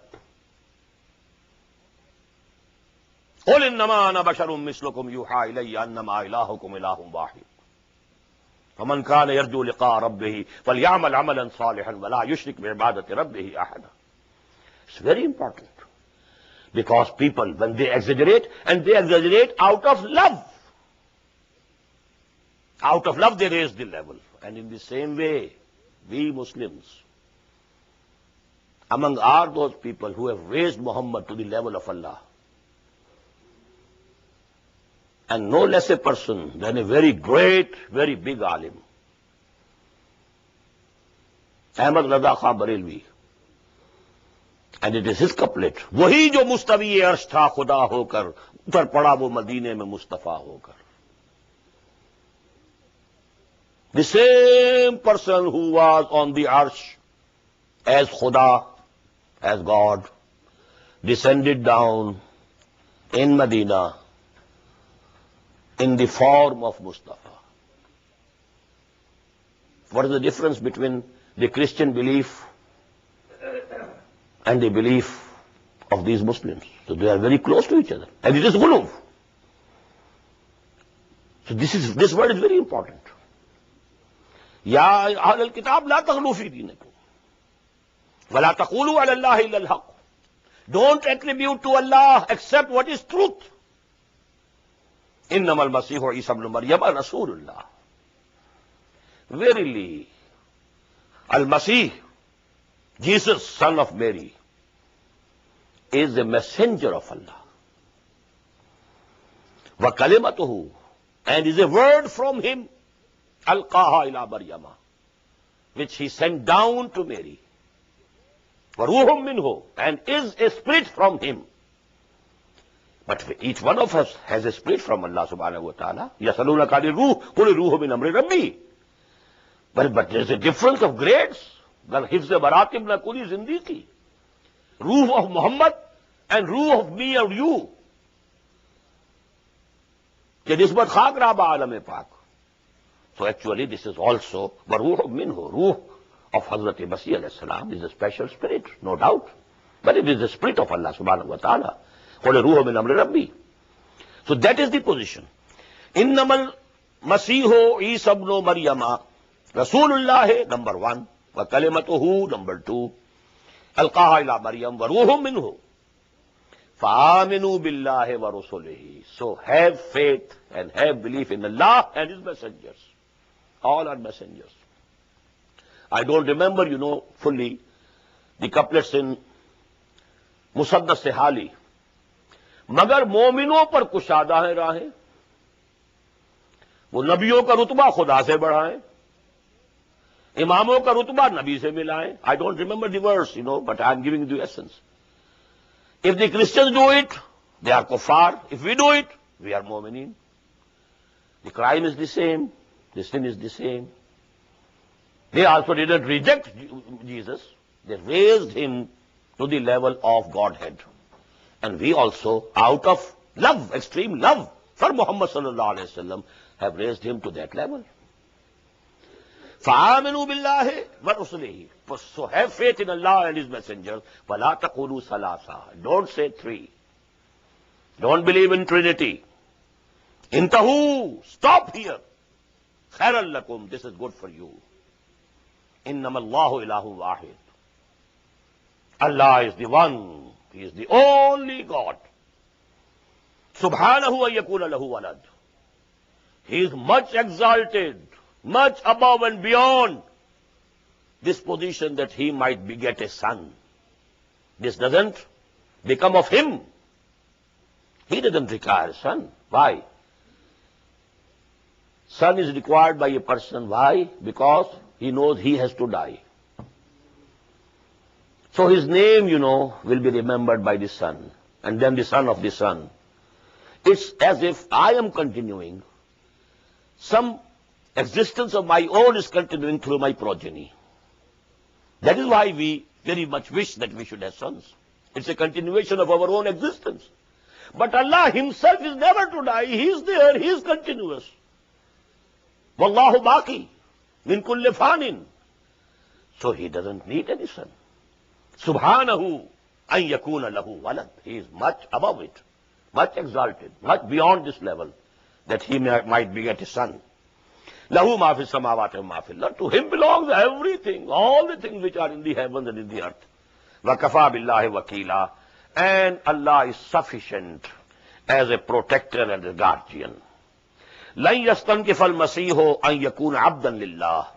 قُلْ إِنَّمَا أَنَا بَشَرٌ مِثْلُكُمْ يُوحَىٰ إِلَيَّ أَنَّمَا إِلَٰهُكُمْ إِلَٰهٌ وَاحِدٌ فَمَنْ كَانَ يَرْجُو لِقَاءَ رَبِّهِ فَلْيَعْمَلْ عَمَلًا صَالِحًا وَلَا يُشْرِكْ بِعِبَادَةِ رَبِّهِ أَحَدًا. It's very important, because people, when they exaggerate, and they exaggerate out of love. Out of love they raise the level. And in the same way, we Muslims, among are those people who have raised Muhammad to the level of Allah. And no less a person than a very great, very big alim, Ahmad Khan Barelvi. And it is his couplet, वही जो मुस्तवी अर्श था खुदा होकर उतर पड़ा वो मदीने में मुस्तफा होकर. The same person who was on the arsh as Khuda, as God, descended down in Medina in the form of Mustafa. What is the difference between the Christian belief and the belief of these Muslims? So they are very close to each other, and it is ghulu. So this word is very important. Ya Ahlul Kitab, la taghlu fi dinikum wa la taqulu ala Allah illa al-haq. Don't attribute to Allah except what is truth. Innamal Masihu Isa ibn Maryam Rasulullah. Verily, Al-Masih, Jesus, son of Mary, is a messenger of Allah. Wa kalimatuhu, and is a word from him, alqaha ila Maryama, which he sent down to Mary. Wa ruhum minhu, and is a spirit from him. But each one of us has a spirit from Allah subhanahu wa ta'ala. Yasalunaka ani ruh, qul ruhu min amri rabbi. But there is a difference of grades. Hifz maratib na kuli zindagi. Ruh of Muhammad and ruh of me or you. کہ نسبت خاک رہا با عالم پاک. So actually this is also وروح منہ, ruh of Hazrat Masih alayhi salam is a special spirit, no doubt. But it is the spirit of Allah subhanahu wa ta'ala. قُلْ رُوحٌ مِّنْ أَمْرِ رَبِّي. So that is the position. إِنَّمَا الْمَسِيحُ عِيسَى ابْنُ مَرْيَمَ رَسُولُ اللَّهِ number 1 وَكَلِمَتُهُ number 2 أَلْقَاهَا إِلَىٰ مَرْيَمَ وَرُوحٌ مِّنْهُ فَآمِنُوا بِاللَّهِ وَرُسُلِهِ. So have faith and have belief in Allah and His messengers. All are messengers. I don't remember, fully the couplets in مسدس سے حالی, مگر مومنوں پر کشادہ ہیں راہیں, وہ نبیوں کا رتبہ خدا سے بڑھائیں, اماموں کا رتبہ نبی سے ملائیں. I don't remember the verse, but I am giving you the essence. If the Christians do it, they are kuffar. If we do it, we are mu'mineen. The crime is the same, the sin is the same. They also didn't reject Jesus, they raised him to the level of Godhead. And we also, out of love, extreme love for Muhammad sallallahu alayhi wa sallam, have raised him to that level. فَآمِنُوا بِاللَّهِ وَرُسُلِهِ. So have faith in Allah and His messengers. وَلَا تَقُولُوا ثَلَاثَةً. Don't say 3. Don't believe in Trinity. انتهوا. Stop here. خَيْرًا لَكُمْ. This is good for you. إِنَّمَا اللَّهُ إِلَهٌ وَاحِدٌ. Allah is the one. He is the only God. Subhanahu wa yakuna lahu walad. He is much exalted, much above and beyond this position that he might beget a son. This doesn't become of him. He doesn't require a son. Why? Son is required by a person. Why? Because he knows he has to die. So his name, will be remembered by the son, and then the son of the son. It's as if I am continuing. Some existence of my own is continuing through my progeny. That is why we very much wish that we should have sons. It's a continuation of our own existence. But Allah Himself is never to die. He is there. He is continuous. Wallahu baqi min kulli fanin. So He doesn't need any son. Subhanahu an yakuna lahu walad. He is much above it, much exalted, much beyond this level, that He might beget a son. Lahu ma fi samawati wa ma fil ard. To Him belongs everything, all the things which are in the heavens and in the earth. Wa kafa billahi wakila. And Allah is sufficient as a protector and a guardian. Lan yastankifa al-masihu an yakuna abdan lillah.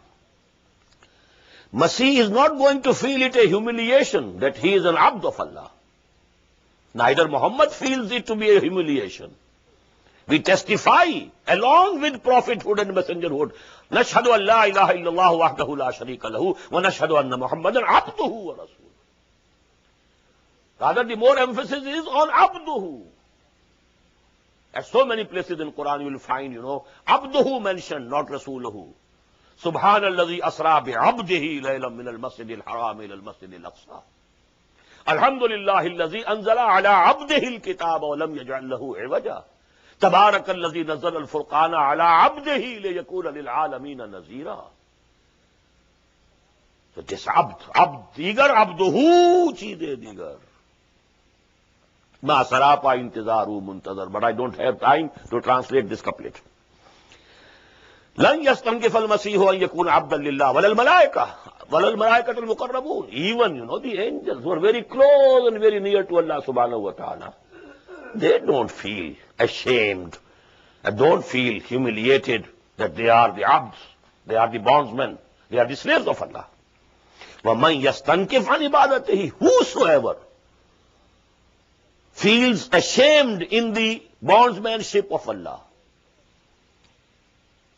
Masih is not going to feel it a humiliation that he is an abd of Allah. Neither Muhammad feels it to be a humiliation. We testify along with prophethood and messengerhood. Nashhadu an la ilaha illallah wahdahu la sharika lahu wa nashhadu anna Muhammadan abduhu wa rasul. Rather, the more emphasis is on abduhu. At so many places in Quran you will find, abduhu mentioned, not rasuluhu. سبحان الذي أسرى بعبده ليلا من المسجد الحرام إلى المسجد الأقصى. الحمد لله الذي أنزل على عبده الكتاب ولم يجعل له عوجا. تبارك الذي نزل الفرقان على عبده ليكون للعالمين نذيرا. So this abd دیگر عبده چیزیں دیگر. ما سراپا انتظار منتظر. But I don't have time to translate this couplet. لن يستنكف المسيح أن يكون عبدا لله ولا الملائكة المقربون. Even, the angels who are very close and very near to Allah subhanahu wa ta'ala, they don't feel ashamed and don't feel humiliated that they are the abds, they are the bondsmen, they are the slaves of Allah. وَمَنْ يَسْتَنْكِفْ عَنْ عِبَادَتِهِ. Whosoever feels ashamed in the bondsmanship of Allah,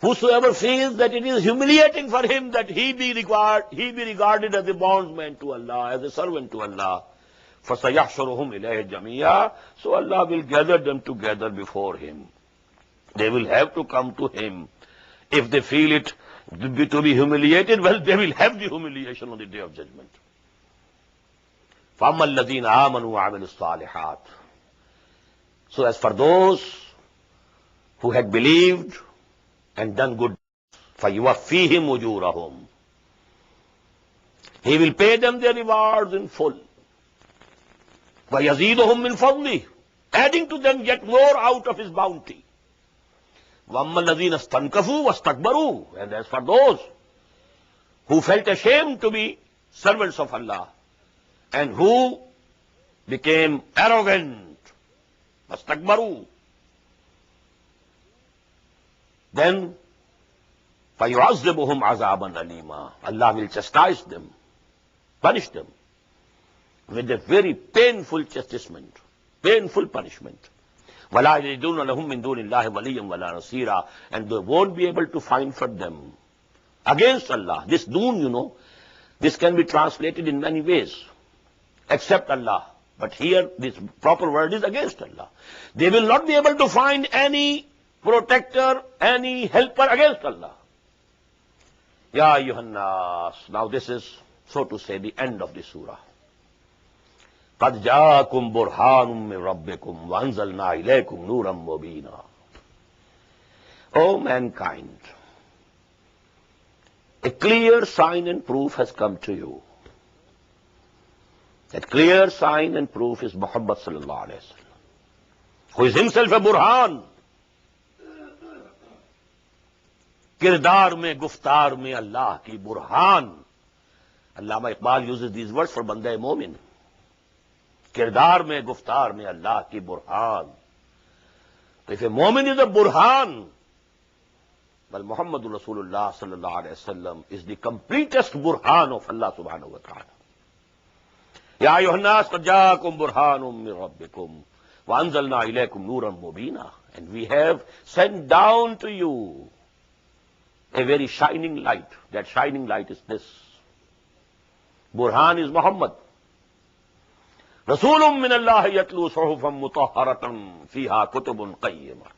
whosoever feels that it is humiliating for him that he be regarded as a bondsman to Allah, as a servant to Allah, فَسَيَحْشُرُهُمْ إِلَيْهِ جَمِيعًا. So Allah will gather them together before Him. They will have to come to Him. If they feel it to be humiliated, well, they will have the humiliation on the Day of Judgment. فَأَمَّا الَّذِينَ آمَنُوا وَعَمِلُوا الصَّالِحَاتِ. So as for those who had believed and done good, فَيُوَفِّيهِمْ أُجُورَهُمْ. He will pay them their rewards in full. وَيَزِيدُهُمْ مِنْ فَضْلِهِ, adding to them yet more out of his bounty. وَأَمَّا الَّذِينَ اسْتَنْكَفُوا وَاسْتَكْبَرُوا. And as for those who felt ashamed to be servants of Allah and who became arrogant, وَاسْتَكْبَرُوا, then فَيُعَذِّبُهُمْ عَذَابًا أَلِيمًا. Allah will chastise them, punish them with a very painful chastisement, painful punishment. وَلَا يَجِدُونَ لَهُم مِّن دُونِ اللَّهِ وَلِيًّا وَلَا نَصِيرًا. And they won't be able to find for them against Allah. This doon, you know, this can be translated in many ways, except Allah. But here, this proper word is against Allah. They will not be able to find any protector, any helper against Allah. Ya ayyuhan nas. Now this is, so to say, the end of the surah. قَدْ جَاءَكُمْ بُرْهَانٌ مِّن رَبِّكُمْ وَأَنزَلْنَا إِلَيْكُمْ نُورًا مُبِينًا. O mankind, a clear sign and proof has come to you. That clear sign and proof is Muhammad sallallahu alayhi wa sallam, who is himself a burhan. किरदार में गुफ्तार में अल्लाह की बुरहान. अल्लामा Iqbal uses these words for बंदे मोमिन. किरदार में गुफ्तार में अल्लाह की Burhan. If a momin is a burhan, well, Muhammad Rasulullah sallallahu alayhi wa sallam is the completest burhan of Allah subhanahu wa ta'ala. Ya ayyuhan nas qad ja'akum burhanun min rabbikum wa anzalna ilaykum nuran mubina. And we have sent down to you a very shining light. That shining light is this. Burhan is Muhammad. Rasulun min Allah yatlu suhufan mutahharatan fiha kutubun qayyimah.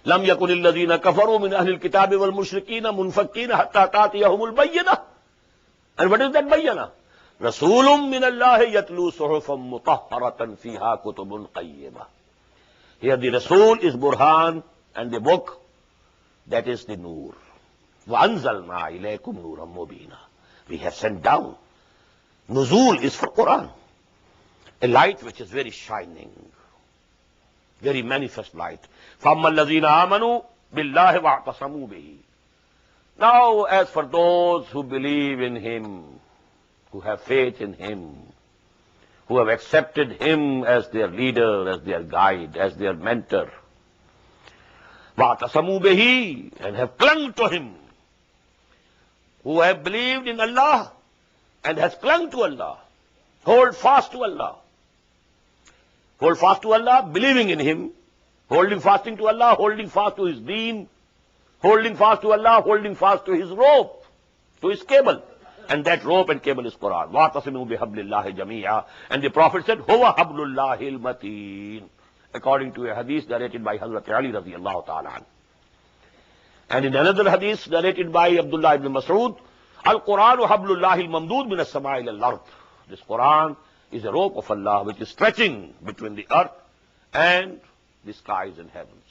Lam yakun alladhina kafaru min ahli alkitabi wal mushrikina munfakkina hatta ta'tiyahumul bayyinah. And what is that bayyinah? Rasulun min Allah yatlu suhufan mutahharatan fiha kutubun qayyimah. Here the Rasul is Burhan and the book, that is the Nur. وَأَنزَلْنَا إِلَيْكُمْ نُورًا مُبِينًا. We have sent down. Nuzul is for Quran. A light which is very shining, very manifest light. فَأَمَّا الَّذِينَ آمَنُوا بِاللَّهِ وَاعْتَصَمُوا بِهِ. Now, as for those who believe in Him, who have faith in Him, who have accepted Him as their leader, as their guide, as their mentor, وَاعْتَصَمُوا بِهِ, and have clung to Him, who have believed in Allah and has clung to Allah, hold fast to Allah. Hold fast to Allah, believing in Him, holding fasting to Allah, holding fast to His deen, holding fast to Allah, holding fast to His rope, to His cable. And that rope and cable is Quran. وَاعْتَصِمُوا بِحَبْلِ اللَّهِ جَمِيعًا. And the Prophet said, هُوَ حَبْلُ اللَّهِ الْمَتِينَ, according to a hadith narrated by Hazrat Ali radiyallahu ta'ala anhu. And in another hadith narrated by Abdullah ibn Mas'ud, Al-Quranu hablullahi al-mamdud min as-sama'i ila al-ard. This Quran is a rope of Allah which is stretching between the earth and the skies and heavens.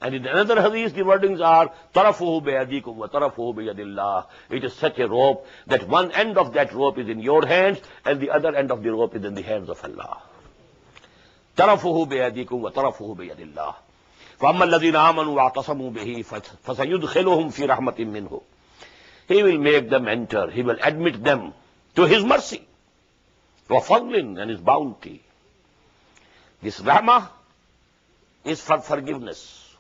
And in another hadith the wordings are, tarafuhu biyadikum wa tarafuhu biyadillah. It is such a rope that one end of that rope is in your hands and the other end of the rope is in the hands of Allah. Tarafuhu biyadikum wa tarafuhu biyadillah. فَأَمَّا الَّذِينَ آمَنُوا وَاعْتَصَمُوا بِهِ فَسَيُدْخِلُهُمْ فِي رَحْمَةٍ مِّنْهُ. He will make them enter, He will admit them to His mercy, وَفَضْلٍ, and His bounty. This rahmah is for forgiveness.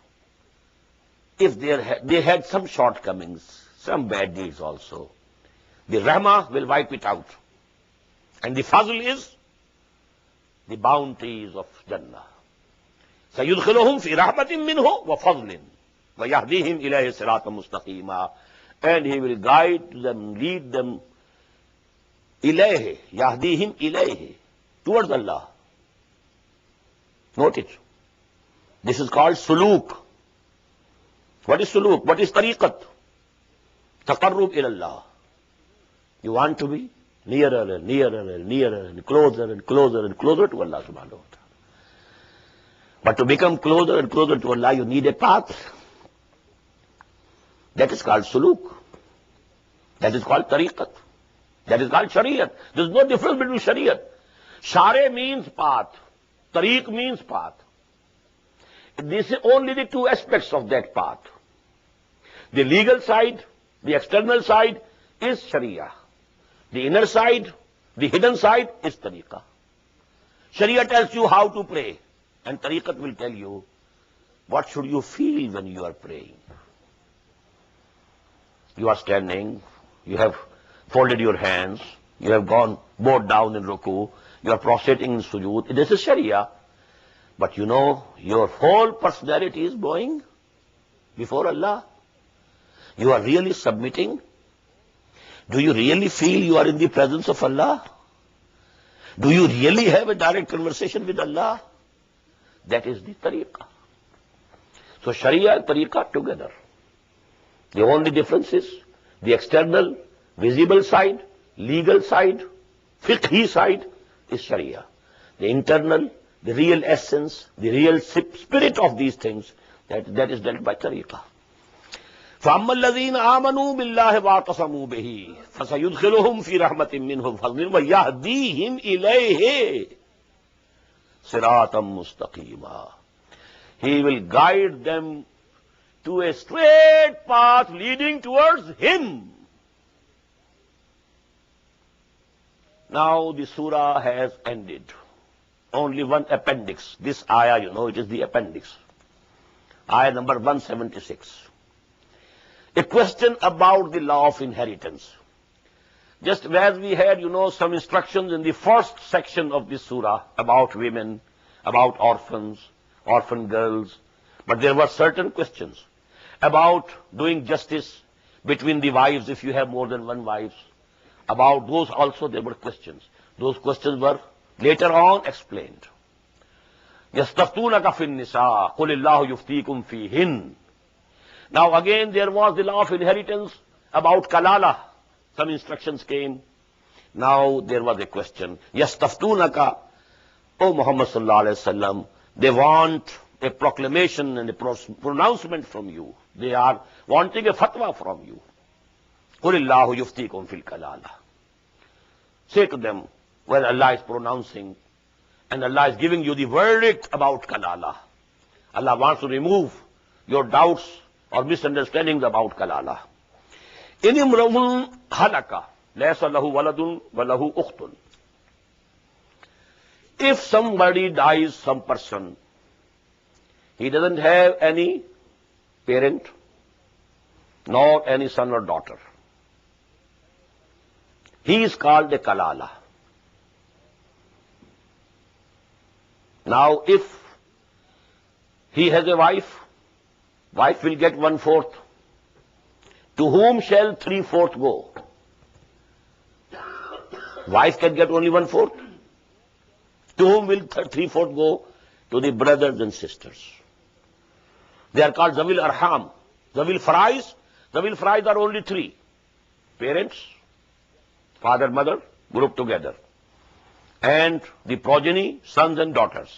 If they had some shortcomings, some bad deeds also, the rahmah will wipe it out. And the fazl is the bounties of Jannah. سَيُدْخِلُهُمْ فِي رَحْمَةٍ مِّنْهُ وَفَضْلٍ وَيَهْدِيهِمْ إِلَيْهِ صِرَاطًا مُسْتَقِيمًا. And He will guide them, lead them, إِلَيْهِ, يَهْدِيهِمْ إِلَيْهِ, towards Allah. Note it. This is called suluk. What is suluk? What is tariqat? Taqarrub ila Allah. You want to be nearer and nearer and nearer and closer and closer and closer to Allah subhanahu wa ta'ala. But to become closer and closer to Allah, you need a path. That is called suluk. That is called tariqat. That is called shariat. There is no difference between shariat. Share means path. Tariq means path. This is only the two aspects of that path. The legal side, the external side is sharia. The inner side, the hidden side is tariqah. Sharia tells you how to pray, and tariqat will tell you what should you feel when you are praying. You are standing, you have folded your hands, you have bowed down in ruku, you are prostrating in sujood. This is sharia. But you know, your whole personality is bowing before Allah. You are really submitting. Do you really feel you are in the presence of Allah? Do you really have a direct conversation with Allah? That is the tariqah. So sharia and tariqah together. The only difference is the external, visible side, legal side, fiqhi side is sharia. The internal, the real essence, the real spirit of these things, that is dealt by tariqah. فَأَمَّا الَّذِينَ آمَنُوا بِاللَّهِ وَاعْتَصَمُوا بِهِ فَسَيُدْخِلُهُمْ فِي رَحْمَةٍ مِّنْهُ وَفَضْلٍ وَيَهْدِيهِمْ إِلَيْهِ صِرَاطًا مُسْتَقِيمًا. He will guide them to a straight path leading towards Him. Now the surah has ended. Only one appendix. This ayah, you know, it is the appendix. Ayah number 176. A question about the law of inheritance. Just as we had, you know, some instructions in the first section of this surah about women, about orphans, orphan girls, but there were certain questions about doing justice between the wives if you have more than one wife. About those also there were questions. Those questions were later on explained. يَسْتَفْتُونَكَ فِي النِّسَاءِ قُلِ اللَّهُ يُفْتِيكُمْ فِيهِنَّ. Now again there was the law of inheritance about kalala. Some instructions came. Now there was a question. يَسْتَفْتُونَكَ, O Muhammad sallallahu alayhi wa sallam, they want a proclamation and a pronouncement from you. They are wanting a fatwa from you. قُلِ اللَّهُ يُفْتِيكُمْ فِي الْكَلَالَةِ. Say to them, when Allah is pronouncing and Allah is giving you the verdict about kalala, Allah wants to remove your doubts or misunderstandings about kalala. إِنِ امْرُؤٌ هَلَكَ لَيْسَ لَهُ وَلَدٌ وَلَهُ أُخْتٌ. If somebody dies, some person, he doesn't have any parent, nor any son or daughter. He is called a kalala. Now, if he has a wife, wife will get 1/4. To whom shall 3/4 go? Wife can get only 1/4. To whom will 3/4 go? To the brothers and sisters. They are called Zawil Arham. Zawil Farais. Zawil Farais are only 3. Parents, father, mother, grouped together. And the progeny, sons and daughters.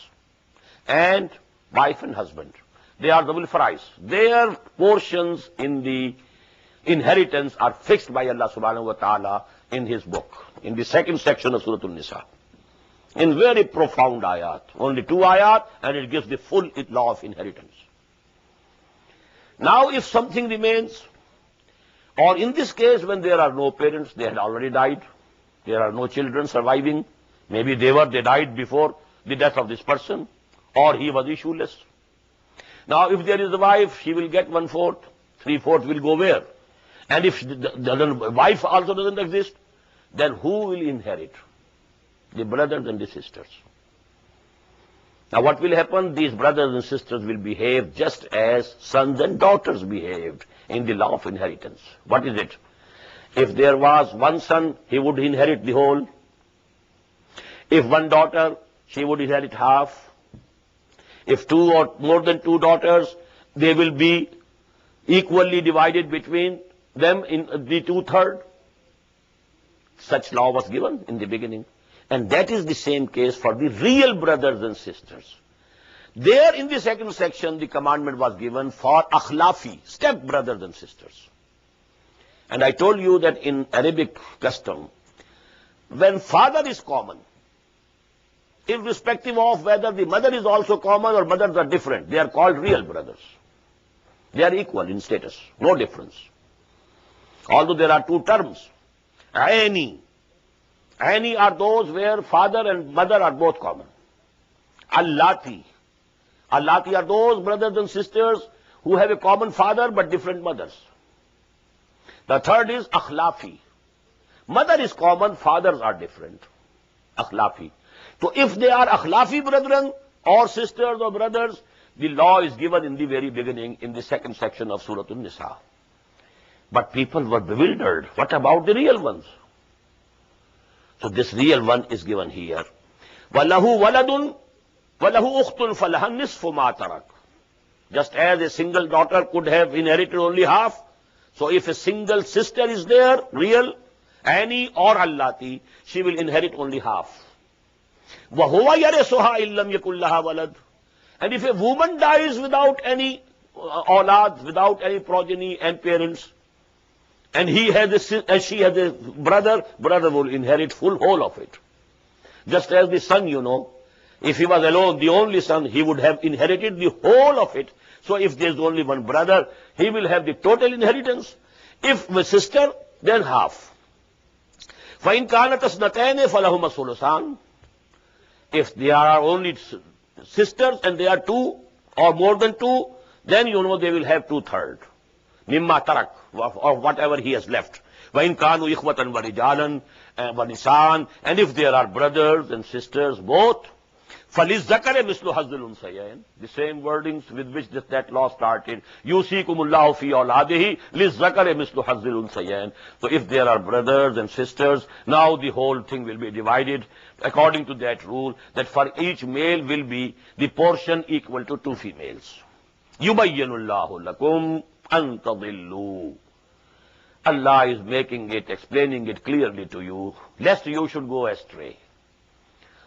And wife and husband. They are Zawil Farais. Their portions in the inheritance are fixed by Allah subhanahu wa ta'ala in His book, in the second section of Surah An-Nisa. In very profound ayat. Only 2 ayat, and it gives the full law of inheritance. Now, if something remains, or in this case when there are no parents, they had already died, there are no children surviving, maybe they died before the death of this person, or he was issueless. Now, if there is a wife, she will get 1/4, 3/4 will go where? And if the wife also doesn't exist, then who will inherit? The brothers and the sisters. Now what will happen? These brothers and sisters will behave just as sons and daughters behaved in the law of inheritance. What is it? If there was one son, he would inherit the whole. If one daughter, she would inherit half. If 2 or more than 2 daughters, they will be equally divided between them in the 2/3. such law was given in the beginning. And that is the same case for the real brothers and sisters. There in the second section, the commandment was given for akhlafi, step brothers and sisters. And I told you that in Arabic custom, when father is common, irrespective of whether the mother is also common or mothers are different, they are called real brothers. They are equal in status, no difference. Although there are two terms, aini. Aini are those where father and mother are both common. Allati. Allati are those brothers and sisters who have a common father but different mothers. The third is akhlafi. Mother is common, fathers are different. Akhlafi. So if they are akhlafi brethren or sisters or brothers, the law is given in the very beginning in the second section of Surah An-Nisa. But people were bewildered. What about the real ones? So this real one is given here. وَلَهُ وَلَدٌ وَلَهُ أُخْتٌ فَلَهَا النِّصْفُ مَا تَرَكَ. Just as a single daughter could have inherited only half, so if a single sister is there, real, Ani or Allati, she will inherit only half. وَهُوَ يَرِثُهَا إِن لَّمْ يَكُن لَّهَا وَلَدٌ. And if a woman dies without any awlad, without any progeny and parents, and she has a brother will inherit whole of it. Just as the son, if he was alone, the only son, he would have inherited the whole of it. So if there is only one brother, he will have the total inheritance. If a sister, then half. فَإِنْ كَانَتْ اثْنَتَيْنِ فَلَهُمَا الثُّلُثَانِ. If there are only sisters and they are two or more than two, then they will have 2/3. Mimma tarak, or whatever he has left. وَإِنْ كَانُوا إِخْوَةً وَرِجَالًا وَنِسَاءً. And if there are brothers and sisters both, فَلِلذَّكَرِ مِثْلُ حَظِّ الْأُنثَيَيْنِ. The same wordings with which that law started. يُوصِيكُمُ اللَّهُ فِي أَوْلَادِهِ لِلذَّكَرِ مِثْلُ حَظِّ الْأُنثَيَيْنِ. So if there are brothers and sisters, now the whole thing will be divided according to that rule, that for each male will be the portion equal to 2 females. يُبَيِّنُ اللَّهُ لَكُمْ أَن تَضِلُّوا. Allah is making it, explaining it clearly to you, lest you should go astray.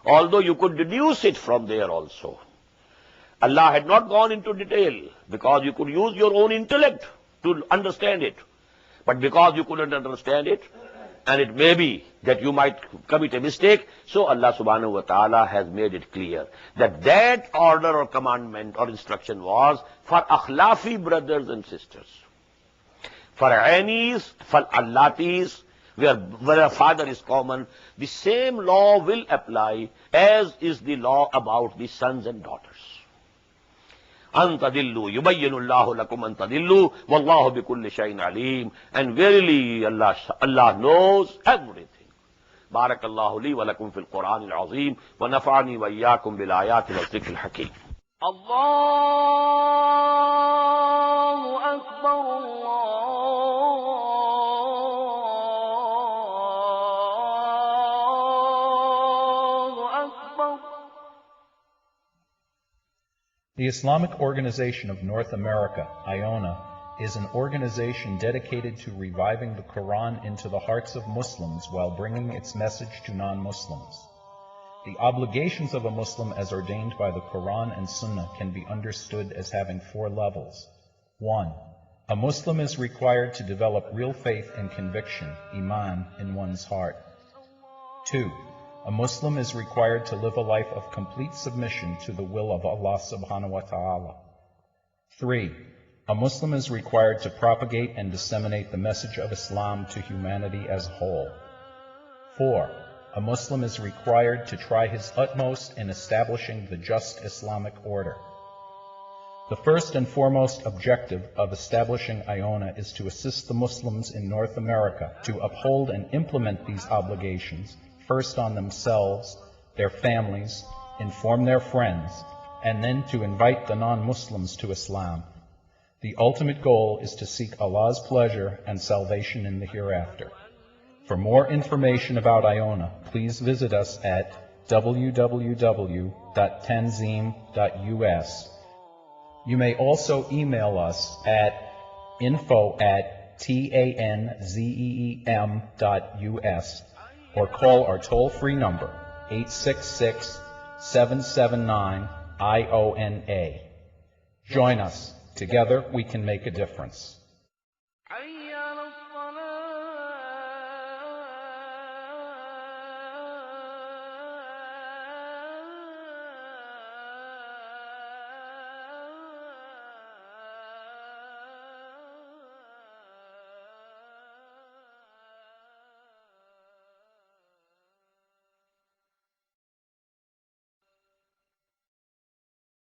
Although you could deduce it from there also. Allah had not gone into detail, because you could use your own intellect to understand it. But because you couldn't understand it, and it may be that you might commit a mistake, so Allah subhanahu wa ta'ala has made it clear that that order or commandment or instruction was for akhlafi brothers and sisters. For Anis, for Allatis, where a father is common, the same law will apply as is the law about the sons and daughters. أَن تَضِلُّوا يُبَيِّنُ اللَّهُ لَكُمْ أَن تَضِلُّوا وَاللَّهُ بِكُلِّ شَيْءٍ عَلِيمٌ. And verily Allah knows everything. بارك الله لي ولكم في القرآن العظيم ونفعني وإياكم بالآيات والذكر الحكيم. الله أكبر الله أكبر. The Islamic Organization of North America, IONA, is an organization dedicated to reviving the Quran into the hearts of Muslims while bringing its message to non-Muslims. The obligations of a Muslim as ordained by the Quran and Sunnah can be understood as having 4 levels. 1. A Muslim is required to develop real faith and conviction, iman, in one's heart. 2. A Muslim is required to live a life of complete submission to the will of Allah subhanahu wa ta'ala. 3. A Muslim is required to propagate and disseminate the message of Islam to humanity as a whole. 4. A Muslim is required to try his utmost in establishing the just Islamic order. The first and foremost objective of establishing IONA is to assist the Muslims in North America to uphold and implement these obligations, first on themselves, their families, inform their friends, and then to invite the non-Muslims to Islam. The ultimate goal is to seek Allah's pleasure and salvation in the hereafter. For more information about IONA, please visit us at www.tanzim.us. You may also email us at info@tanzeem.us or call our toll-free number, 866-779-IONA. Join us. Together we can make a difference.